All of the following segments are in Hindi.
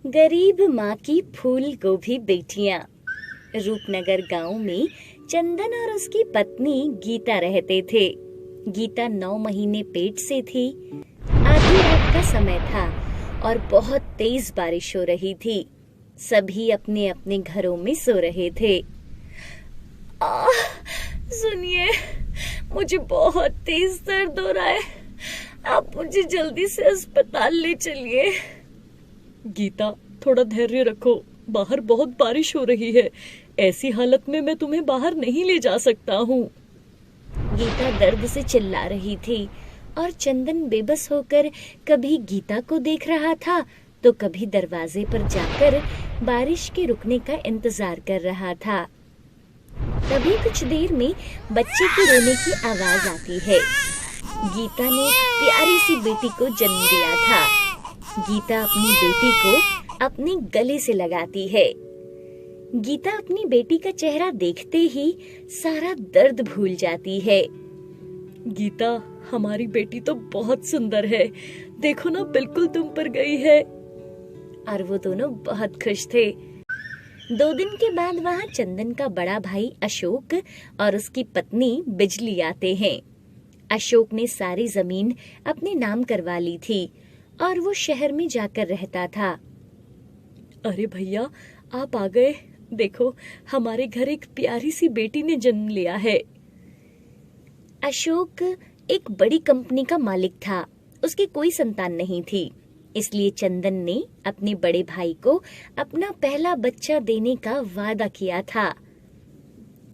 गरीब माँ की फूल गोभी बेटियां। रूपनगर गांव में चंदन और उसकी पत्नी गीता रहते थे। गीता 9 महीने पेट से थी। आधी रात का समय था और बहुत तेज बारिश हो रही थी। सभी अपने अपने घरों में सो रहे थे। सुनिए, मुझे बहुत तेज दर्द हो रहा है। आप मुझे जल्दी से अस्पताल ले चलिए। गीता, थोड़ा धैर्य रखो। बाहर बहुत बारिश हो रही है। ऐसी हालत में मैं तुम्हें बाहर नहीं ले जा सकता हूँ। गीता दर्द से चिल्ला रही थी और चंदन बेबस होकर कभी गीता को देख रहा था तो कभी दरवाजे पर जाकर बारिश के रुकने का इंतजार कर रहा था। तभी कुछ देर में बच्चे के रोने की आवाज आती है। गीता ने एक प्यारी सी बेटी को जन्म दिया था। गीता अपनी बेटी को अपने गले से लगाती है। गीता अपनी बेटी का चेहरा देखते ही सारा दर्द भूल जाती है। गीता, हमारी बेटी तो बहुत सुंदर है। देखो ना, बिल्कुल तुम पर गई है। और वो दोनों बहुत खुश थे। 2 दिन के बाद वहाँ चंदन का बड़ा भाई अशोक और उसकी पत्नी बिजली आते हैं। अशोक ने सारी जमीन अपने नाम करवा ली थी और वो शहर में जाकर रहता था। अरे भैया, आप आ गए। देखो, हमारे घर एक प्यारी सी बेटी ने जन्म लिया है। अशोक एक बड़ी कंपनी का मालिक था। उसकी कोई संतान नहीं थी, इसलिए चंदन ने अपने बड़े भाई को अपना पहला बच्चा देने का वादा किया था।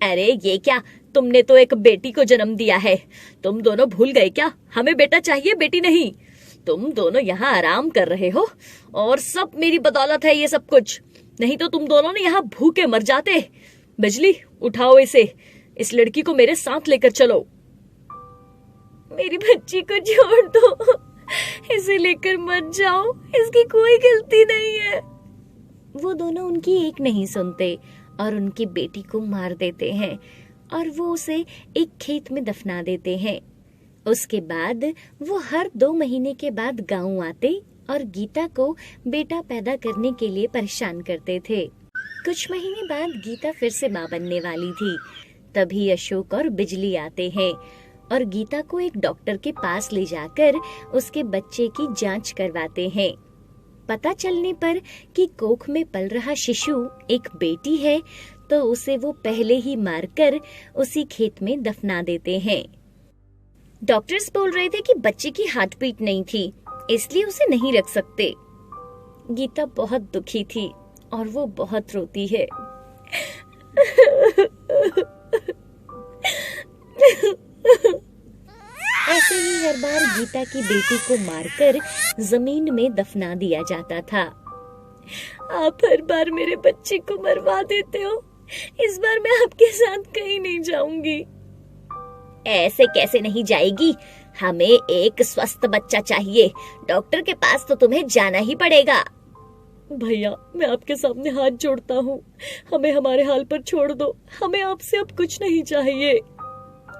अरे ये क्या, तुमने तो एक बेटी को जन्म दिया है। तुम दोनों भूल गए क्या? हमें बेटा चाहिए, बेटी नहीं। तुम दोनों यहाँ आराम कर रहे हो और सब मेरी बदौलत है ये सब कुछ। नहीं तो तुम दोनों ने यहाँ भूखे मर जाते। बिजली, उठाओ इसे। इस लड़की को मेरे साथ लेकर चलो। मेरी बच्ची को छोड़ दो, इसे लेकर मत जाओ, इसकी कोई गलती नहीं है। वो दोनों उनकी एक नहीं सुनते और उनकी बेटी को मार देते हैं और वो उसे एक खेत में दफना देते हैं। उसके बाद वो हर 2 महीने के बाद गांव आते और गीता को बेटा पैदा करने के लिए परेशान करते थे। कुछ महीने बाद गीता फिर से माँ बनने वाली थी। तभी अशोक और बिजली आते हैं और गीता को एक डॉक्टर के पास ले जाकर उसके बच्चे की जांच करवाते हैं। पता चलने पर कि कोख में पल रहा शिशु एक बेटी है तो उसे वो पहले ही मारकर उसी खेत में दफना देते हैं। डॉक्टर्स बोल रहे थे कि बच्चे की हार्ट बीट नहीं थी, इसलिए उसे नहीं रख सकते। गीता बहुत दुखी थी और वो बहुत रोती है। ऐसे ही हर बार गीता की बेटी को मारकर जमीन में दफना दिया जाता था। आप हर बार मेरे बच्चे को मरवा देते हो। इस बार मैं आपके साथ कहीं नहीं जाऊंगी। ऐसे कैसे नहीं जाएगी? हमें एक स्वस्थ बच्चा चाहिए। डॉक्टर के पास तो तुम्हें जाना ही पड़ेगा। भैया, मैं आपके सामने हाथ जोड़ता हूँ। हमें हमारे हाल पर छोड़ दो। हमें आपसे अब कुछ नहीं चाहिए।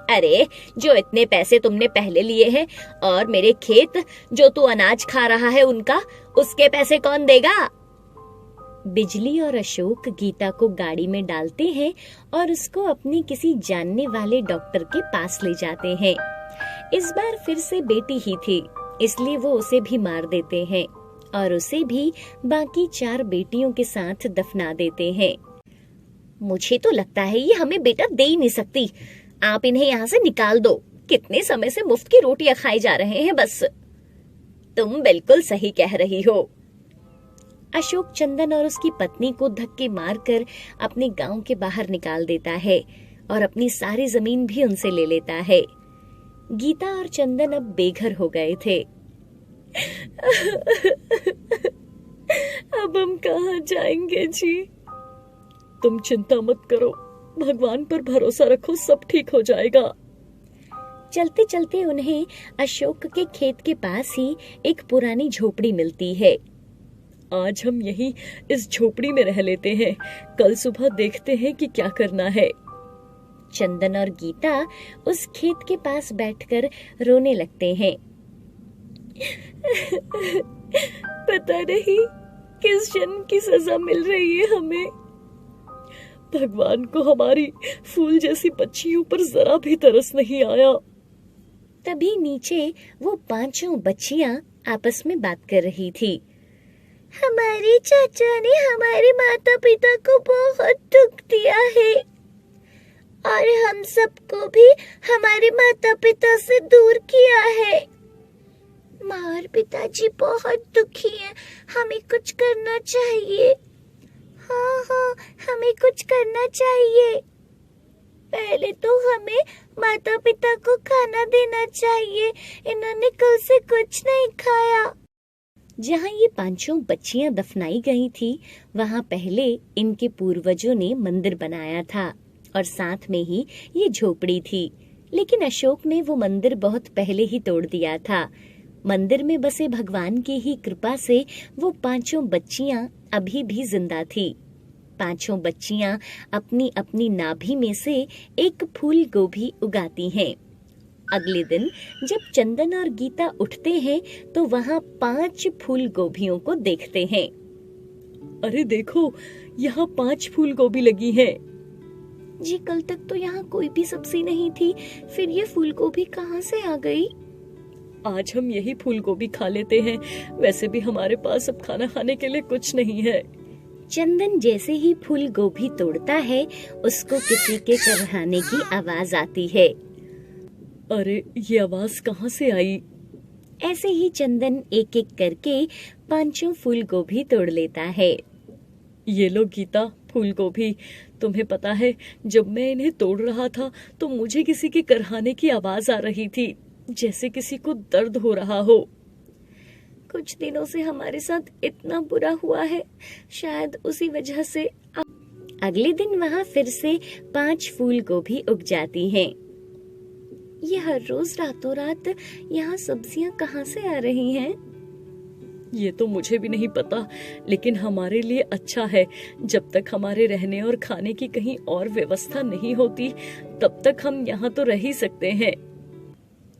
अरे, जो इतने पैसे तुमने पहले लिए हैं और मेरे खेत जो तू अनाज खा रहा है उनका, उसके पैसे कौन देगा? बिजली और अशोक गीता को गाड़ी में डालते हैं और उसको अपने किसी जानने वाले डॉक्टर के पास ले जाते हैं। इस बार फिर से बेटी ही थी, इसलिए वो उसे भी मार देते हैं और उसे भी बाकी 4 बेटियों के साथ दफना देते हैं। मुझे तो लगता है ये हमें बेटा दे ही नहीं सकती। आप इन्हें यहाँ से निकाल दो। कितने समय से मुफ्त की रोटियां खाई जा रहे हैं बस। तुम बिल्कुल सही कह रही हो। अशोक चंदन और उसकी पत्नी को धक्के मारकर अपने गांव के बाहर निकाल देता है और अपनी सारी जमीन भी उनसे ले लेता है। गीता और चंदन अब बेघर हो गए थे। अब हम कहाँ जाएंगे जी? तुम चिंता मत करो, भगवान पर भरोसा रखो, सब ठीक हो जाएगा। चलते चलते उन्हें अशोक के खेत के पास ही एक पुरानी झोपड़ी मिलती है। आज हम यहीं इस झोपड़ी में रह लेते हैं। कल सुबह देखते हैं कि क्या करना है। चंदन और गीता उस खेत के पास बैठकर रोने लगते हैं। पता नहीं किस जन्म की सजा मिल रही है हमें। भगवान को हमारी फूल जैसी बच्चियों पर जरा भी तरस नहीं आया। तभी नीचे वो पांचों बच्चियां आपस में बात कर रही थी। हमारे चाचा ने हमारे माता पिता को बहुत दुख दिया है और हम सबको भी हमारे माता पिता से दूर किया है। माँ और पिताजी बहुत दुखी हैं, हमें कुछ करना चाहिए। हाँ, हमें कुछ करना चाहिए। पहले तो हमें माता पिता को खाना देना चाहिए, इन्होंने कल से कुछ नहीं खाया। जहाँ ये पांचों बच्चियां दफनाई गई थी, वहाँ पहले इनके पूर्वजों ने मंदिर बनाया था और साथ में ही ये झोपड़ी थी। लेकिन अशोक ने वो मंदिर बहुत पहले ही तोड़ दिया था। मंदिर में बसे भगवान की ही कृपा से वो पांचों बच्चियां अभी भी जिंदा थी। पांचों बच्चियां अपनी अपनी नाभि में से एक फूल गोभी उगाती हैं। अगले दिन जब चंदन और गीता उठते हैं तो वहाँ 5 फूल गोभियों को देखते हैं। अरे देखो, यहाँ 5 फूल गोभी लगी हैं। जी, कल तक तो यहाँ कोई भी सब्जी नहीं थी, फिर ये फूल गोभी कहाँ से आ गई? आज हम यही फूल गोभी खा लेते हैं, वैसे भी हमारे पास अब खाना खाने के लिए कुछ नहीं है। चंदन जैसे ही फूल गोभी तोड़ता है, उसको किसी के करहाने की आवाज आती है। अरे ये आवाज कहाँ से आई? ऐसे ही चंदन एक एक करके 5 फूल गोभी तोड़ लेता है। ये लो गीता, फूल गोभी। तुम्हें पता है, जब मैं इन्हें तोड़ रहा था तो मुझे किसी के करहाने की आवाज आ रही थी, जैसे किसी को दर्द हो रहा हो। कुछ दिनों से हमारे साथ इतना बुरा हुआ है, शायद उसी वजह से। अगले दिन वहाँ फिर से 5 फूल गोभी उग जाती हैं। ये हर रोज रातों रात यहाँ सब्जियाँ कहाँ से आ रही हैं? ये तो मुझे भी नहीं पता, लेकिन हमारे लिए अच्छा है। जब तक हमारे रहने और खाने की कहीं और व्यवस्था नहीं होती, तब तक हम यहाँ तो रह ही सकते हैं।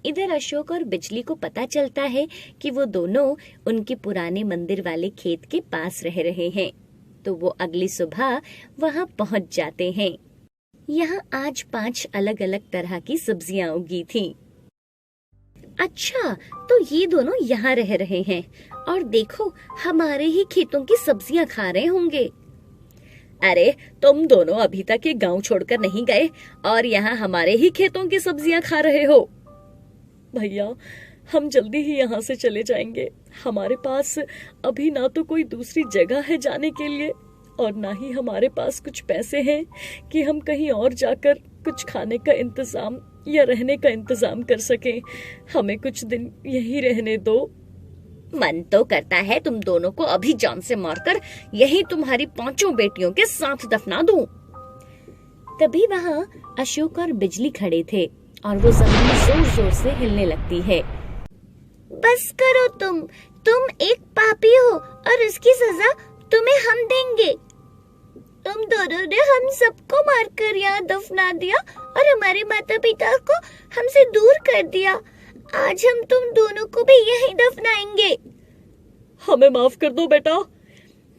इधर अशोक और बिजली को पता चलता है कि वो दोनों उनके पुराने मंदिर वाले खेत के पास रह रहे हैं, तो वो अगली सुबह वहाँ पहुँच जाते हैं। यहाँ आज 5 अलग अलग तरह की सब्जियाँ उगी थी। अच्छा, तो ये दोनों यहाँ रह रहे हैं और देखो, हमारे ही खेतों की सब्जियाँ खा रहे होंगे। अरे तुम दोनों अभी तक ये गांव छोड़कर नहीं गए और यहाँ हमारे ही खेतों की सब्जियाँ खा रहे हो। भैया, हम जल्दी ही यहाँ से चले जाएंगे। हमारे पास अभी ना तो कोई दूसरी जगह है जाने के लिए और ना ही हमारे पास कुछ पैसे हैं कि हम कहीं और जाकर कुछ खाने का इंतजाम या रहने का इंतजाम कर सकें। हमें कुछ दिन यहीं रहने दो। मन तो करता है तुम दोनों को अभी जान से मारकर यही तुम्हारी 5 बेटियों के साथ दफना दूं। तभी वहाँ अशोक और बिजली खड़े थे और वो जमीन जोर जोर से हिलने लगती है। बस करो, तुम एक पापी हो और इसकी सजा तुम्हें हम देंगे। तुम दोनों ने हम सबको मारकर यहाँ दफना दिया और हमारे माता पिता को हमसे दूर कर दिया। आज हम तुम दोनों को भी यहीं दफनाएंगे। हमें माफ कर दो बेटा।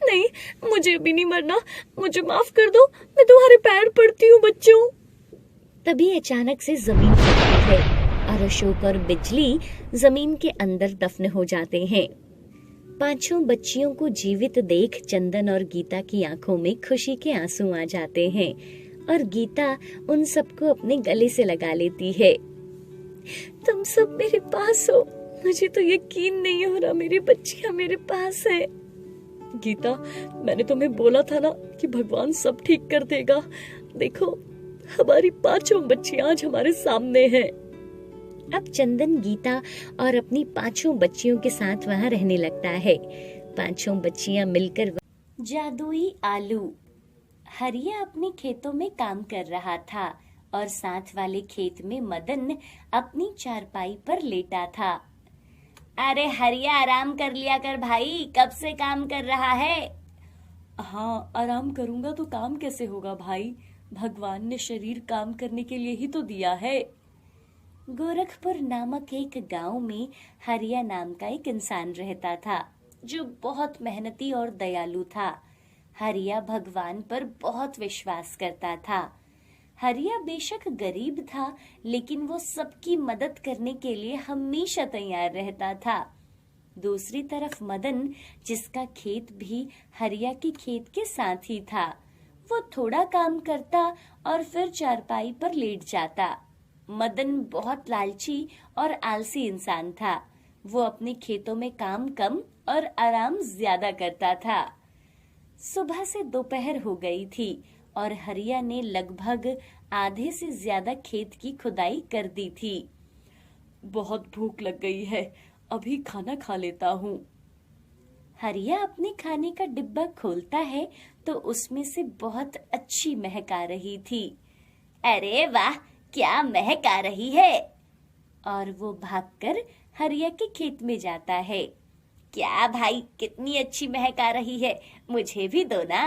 नहीं, मुझे भी नहीं मरना, मुझे माफ कर दो, मैं तुम्हारे पैर पड़ती हूँ बच्चों। तभी अचानक से जमीन खिसकती है और अशोक और बिजली जमीन के अंदर दफन हो जाते हैं। 5 बच्चियों को जीवित देख चंदन और गीता की आंखों में खुशी के आंसू आ जाते हैं और गीता उन सबको अपने गले से लगा लेती है। तुम सब मेरे पास हो, मुझे तो यकीन नहीं हो रहा मेरी बच्चियां मेरे पास है। गीता, मैंने तुम्हें बोला था ना कि भगवान सब ठीक कर देगा। देखो, हमारी 5 बच्चियां आज हमारे सामने हैं। अब चंदन गीता और अपनी 5 बच्चियों के साथ वहाँ रहने लगता है। 5 बच्चियां मिलकर जादुई आलू। हरिया अपने खेतों में काम कर रहा था और साथ वाले खेत में मदन अपनी चारपाई पर लेटा था। अरे हरिया, आराम कर लिया कर भाई, कब से काम कर रहा है? हाँ, आराम करूंगा तो काम कैसे होगा भाई? भगवान ने शरीर काम करने के लिए ही तो दिया है। गोरखपुर नामक एक गांव में हरिया नाम का एक इंसान रहता था। जो बहुत मेहनती और दयालु था। हरिया भगवान पर बहुत विश्वास करता था। हरिया बेशक गरीब था, लेकिन वो सबकी मदद करने के लिए हमेशा तैयार रहता था। दूसरी तरफ मदन, जिसका खेत भी हरिया के खेत के साथ ही था, वो थोड़ा काम करता और फिर चारपाई पर लेट जाता। मदन बहुत लालची और आलसी इंसान था। वो अपने खेतों में काम कम और आराम ज्यादा करता था। सुबह से दोपहर हो गई थी और हरिया ने लगभग आधे से ज्यादा खेत की खुदाई कर दी थी। बहुत भूख लग गई है, अभी खाना खा लेता हूँ। हरिया अपने खाने का डिब्बा खोलता है तो उसमें से बहुत अच्छी महक आ रही थी। अरे वाह, क्या महक आ रही है! और वो भागकर हरिया के खेत में जाता है। क्या भाई, कितनी अच्छी महक आ रही है, मुझे भी दो ना।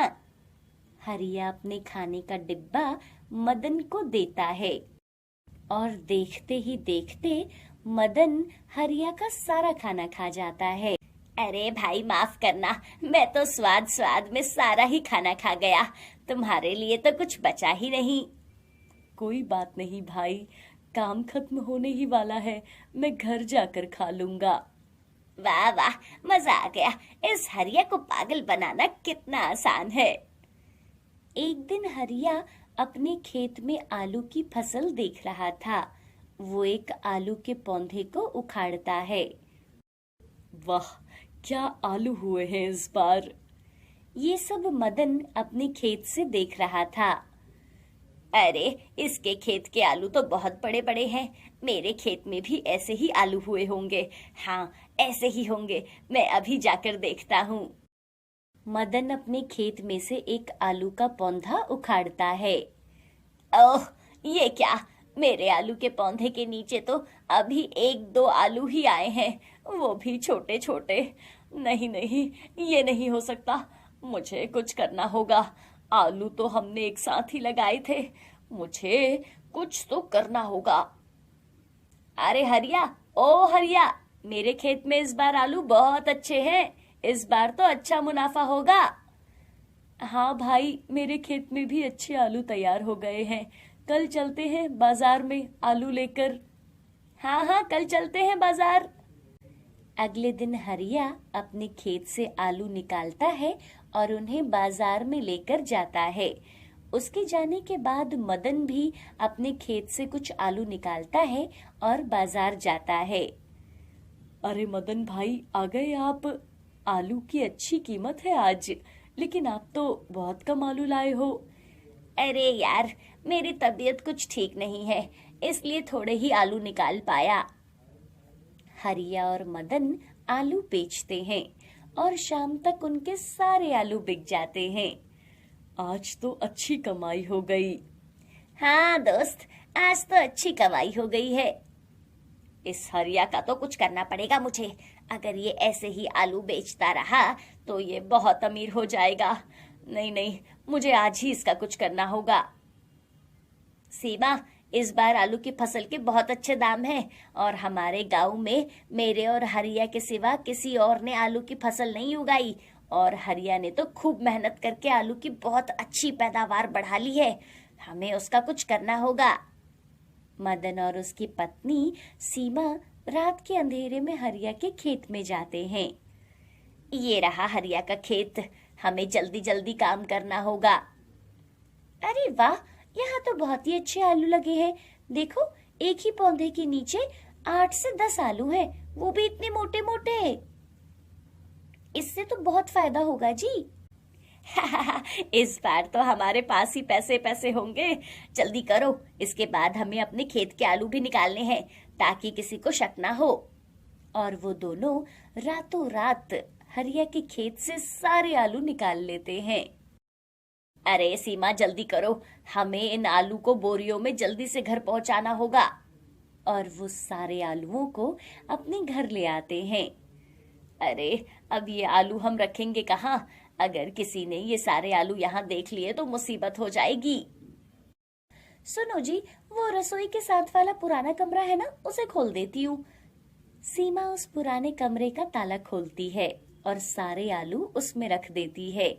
हरिया अपने खाने का डिब्बा मदन को देता है और देखते ही देखते मदन हरिया का सारा खाना खा जाता है। अरे भाई, माफ करना, मैं तो स्वाद स्वाद में सारा ही खाना खा गया, तुम्हारे लिए तो कुछ बचा ही नहीं। कोई बात नहीं भाई, काम खत्म होने ही वाला है, मैं घर जाकर खा लूंगा। वाह वाह, मजा आ गया, इस हरिया को पागल बनाना कितना आसान है। एक दिन हरिया अपने खेत में आलू की फसल देख रहा था। वो एक आलू के पौधे को उखाड़ता है। वाह, क्या आलू हुए हैं इस बार! ये सब मदन अपने खेत से देख रहा था। अरे, इसके खेत के आलू तो बहुत बड़े बड़े हैं, मेरे खेत में भी ऐसे ही आलू हुए होंगे। हाँ, ऐसे ही होंगे, मैं अभी जाकर देखता हूँ। मदन अपने खेत में से एक आलू का पौधा उखाड़ता है। ओह, ये क्या! मेरे आलू के पौधे के नीचे तो अभी 1-2 आलू ही आए हैं, वो भी छोटे छोटे। नहीं नहीं, ये नहीं हो सकता, मुझे कुछ करना होगा। आलू तो हमने एक साथ ही लगाए थे, मुझे कुछ तो करना होगा। अरे हरिया, ओ हरिया, मेरे खेत में इस बार आलू बहुत अच्छे हैं, इस बार तो अच्छा मुनाफा होगा। हाँ भाई, मेरे खेत में भी अच्छे आलू तैयार हो गए हैं, कल चलते हैं बाजार में आलू लेकर। हाँ हाँ, कल चलते हैं बाजार। अगले दिन हरिया अपने खेत से आलू निकालता है और उन्हें बाजार में लेकर जाता है। उसके जाने के बाद मदन भी अपने खेत से कुछ आलू निकालता है और बाजार जाता है। अरे मदन भाई, आ गए आप! आलू की अच्छी कीमत है आज, लेकिन आप तो बहुत कम आलू लाए हो। अरे यार, मेरी तबीयत कुछ ठीक नहीं है, इसलिए थोड़े ही आलू निकाल पाया। हरिया और मदन आलू बेचते हैं और शाम तक उनके सारे आलू बिक जाते हैं। आज तो अच्छी कमाई हो गई। हाँ दोस्त, आज तो अच्छी कमाई हो गई है। इस हरिया का तो कुछ करना पड़ेगा मुझे, अगर ये ऐसे ही आलू बेचता रहा तो ये बहुत अमीर हो जाएगा। नहीं नहीं, मुझे आज ही इसका कुछ करना होगा। सीमा, इस बार आलू की फसल के बहुत अच्छे दाम हैं और हमारे गांव में मेरे और हरिया के सिवा किसी और ने आलू की फसल नहीं उगाई, और हरिया ने तो खूब मेहनत करके आलू की बहुत अच्छी पैदावार बढ़ा ली है, हमें उसका कुछ करना होगा। मदन और उसकी पत्नी सीमा रात के अंधेरे में हरिया के खेत में जाते हैं। ये रहा हरिया का खेत, हमें जल्दी जल्दी काम करना होगा। अरे वाह, यहाँ तो बहुत ही अच्छे आलू लगे हैं। देखो, एक ही पौधे के नीचे 8 से 10 आलू हैं, वो भी इतने मोटे मोटे। इससे तो बहुत फायदा होगा जी। इस बार तो हमारे पास ही पैसे पैसे होंगे। जल्दी करो, इसके बाद हमें अपने खेत के आलू भी निकालने हैं ताकि किसी को शक ना हो। और वो दोनों रातों रात हरिया के खेत से सारे आलू निकाल लेते हैं। अरे सीमा, जल्दी करो, हमें इन आलू को बोरियों में जल्दी से घर पहुंचाना होगा। और वो सारे आलूओं को अपने घर ले आते हैं। अरे, अब ये आलू हम रखेंगे कहाँ? अगर किसी ने ये सारे आलू यहाँ देख लिए तो मुसीबत हो जाएगी। सुनो जी, वो रसोई के साथ वाला पुराना कमरा है ना, उसे खोल देती हूँ। सीमा उस पुराने कमरे का ताला खोलती है और सारे आलू उसमें रख देती है।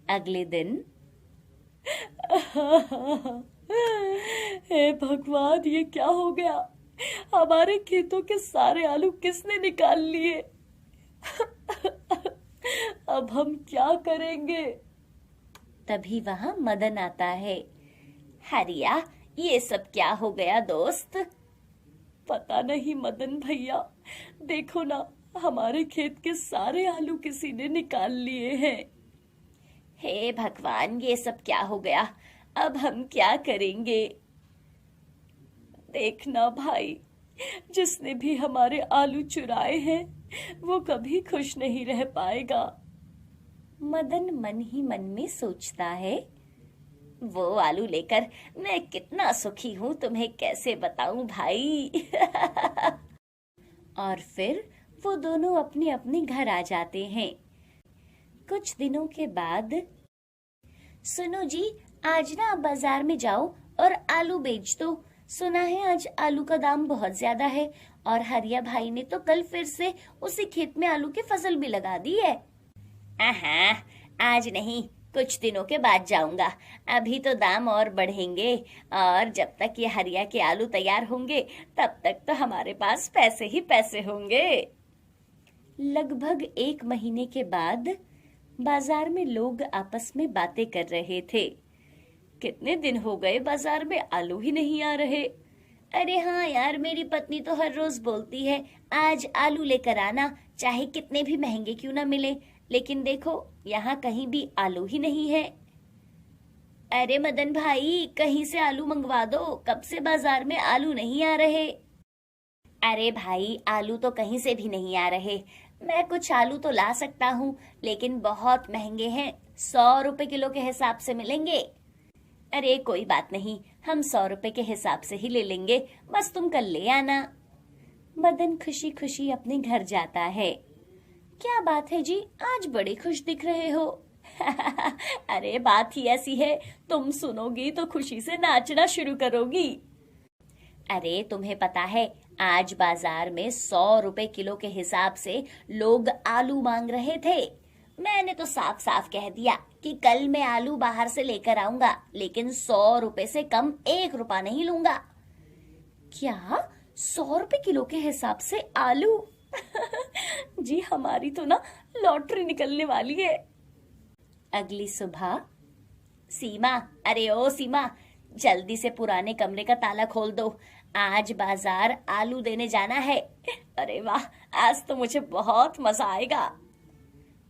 अगले दिन हे भगवान, ये क्या हो गया? हमारे खेतों के सारे आलू किसने निकाल लिए? अब हम क्या करेंगे? तभी वहां मदन आता है। हरिया, ये सब क्या हो गया दोस्त? पता नहीं मदन भैया, देखो ना, हमारे खेत के सारे आलू किसी ने निकाल लिए हैं। हे भगवान, ये सब क्या हो गया? अब हम क्या करेंगे? देखना भाई, जिसने भी हमारे आलू चुराए हैं वो कभी खुश नहीं रह पाएगा। मदन मन ही मन में सोचता है। वो आलू लेकर मैं कितना सुखी हूं, तुम्हें कैसे बताऊं भाई। और फिर वो दोनों अपने अपने घर आ जाते हैं। कुछ दिनों के बाद, सुनो जी, आज ना आप बाजार में जाओ और आलू बेच दो। सुना है आज आलू का दाम बहुत ज्यादा है, और हरिया भाई ने तो कल फिर से उसी खेत में आलू की फसल भी लगा दी है। आज नहीं, कुछ दिनों के बाद जाऊंगा। अभी तो दाम और बढ़ेंगे, और जब तक ये हरिया के आलू तैयार होंगे तब तक तो हमारे पास पैसे ही पैसे होंगे। लगभग 1 महीने के बाद बाजार में लोग आपस में बातें कर रहे थे। कितने दिन हो गए बाजार में आलू ही नहीं आ रहे। अरे हाँ यार, मेरी पत्नी तो हर रोज बोलती है आज आलू लेकर आना, चाहे कितने भी महंगे क्यों ना मिले, लेकिन देखो यहाँ कहीं भी आलू ही नहीं है। अरे मदन भाई, कहीं से आलू मंगवा दो, कब से बाजार में आलू नहीं आ रहे। अरे भाई, आलू तो कहीं से भी नहीं आ रहे। मैं कुछ आलू तो ला सकता हूँ, लेकिन बहुत महंगे हैं, 100 रुपए किलो के हिसाब से मिलेंगे। अरे कोई बात नहीं, हम 100 रुपए के हिसाब से ही ले लेंगे, बस तुम कल ले आना। मदन खुशी खुशी अपने घर जाता है। क्या बात है जी, आज बड़े खुश दिख रहे हो। अरे बात ही ऐसी है, तुम सुनोगी तो खुशी से नाचना शुरू करोगी। अरे तुम्हें पता है, आज बाजार में 100 रुपए किलो के हिसाब से लोग आलू मांग रहे थे। मैंने तो साफ साफ कह दिया कि कल मैं आलू बाहर से लेकर आऊंगा, लेकिन 100 रुपए से कम 1 रुपया नहीं लूंगा। क्या 100 रुपए किलो के हिसाब से आलू? जी हमारी तो ना लॉटरी निकलने वाली है। अगली सुबह, सीमा, अरे ओ सीमा, जल्दी से पुराने कमरे का ताला खोल दो, आज बाजार आलू देने जाना है। अरे वाह, आज तो मुझे बहुत मजा आएगा।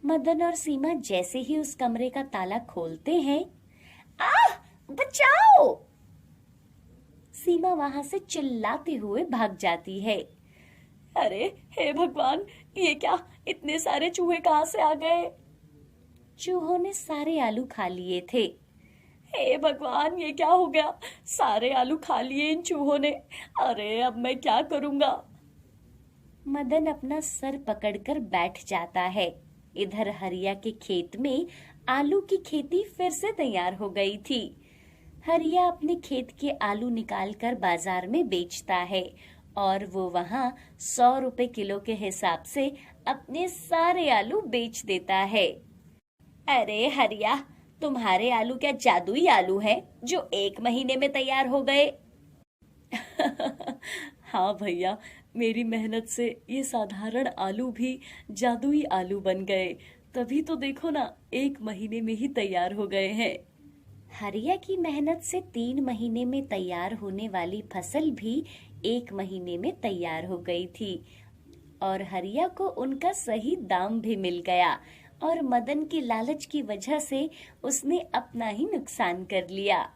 मदन और सीमा जैसे ही उस कमरे का ताला खोलते हैं, बचाओ! सीमा वहां से चिल्लाते हुए भाग जाती है। अरे हे भगवान, ये क्या, इतने सारे चूहे कहाँ से आ गए? चूहों ने सारे आलू खा लिए थे। हे भगवान, ये क्या हो गया? सारे आलू खा लिए इन चूहों ने। अरे अब मैं क्या करूंगा? मदन अपना सर पकड़कर बैठ जाता है। इधर हरिया के खेत में आलू की खेती फिर से तैयार हो गई थी। हरिया अपने खेत के आलू निकालकर बाजार में बेचता है, और वो वहाँ 100 रुपए किलो के हिसाब से अपने सारे आलू बेच देता है। अरे हरिया, तुम्हारे आलू क्या जादुई आलू हैं जो 1 महीने में तैयार हो गए? हाँ भैया, मेरी मेहनत से ये साधारण आलू भी जादुई आलू बन गए, तभी तो देखो ना 1 महीने में ही तैयार हो गए हैं। हरिया की मेहनत से 3 महीने में तैयार होने वाली फसल भी 1 महीने में तैयार हो गई थी, और हरिया को उनका सही दाम भी मिल गया, और मदन की लालच की वजह से उसने अपना ही नुकसान कर लिया।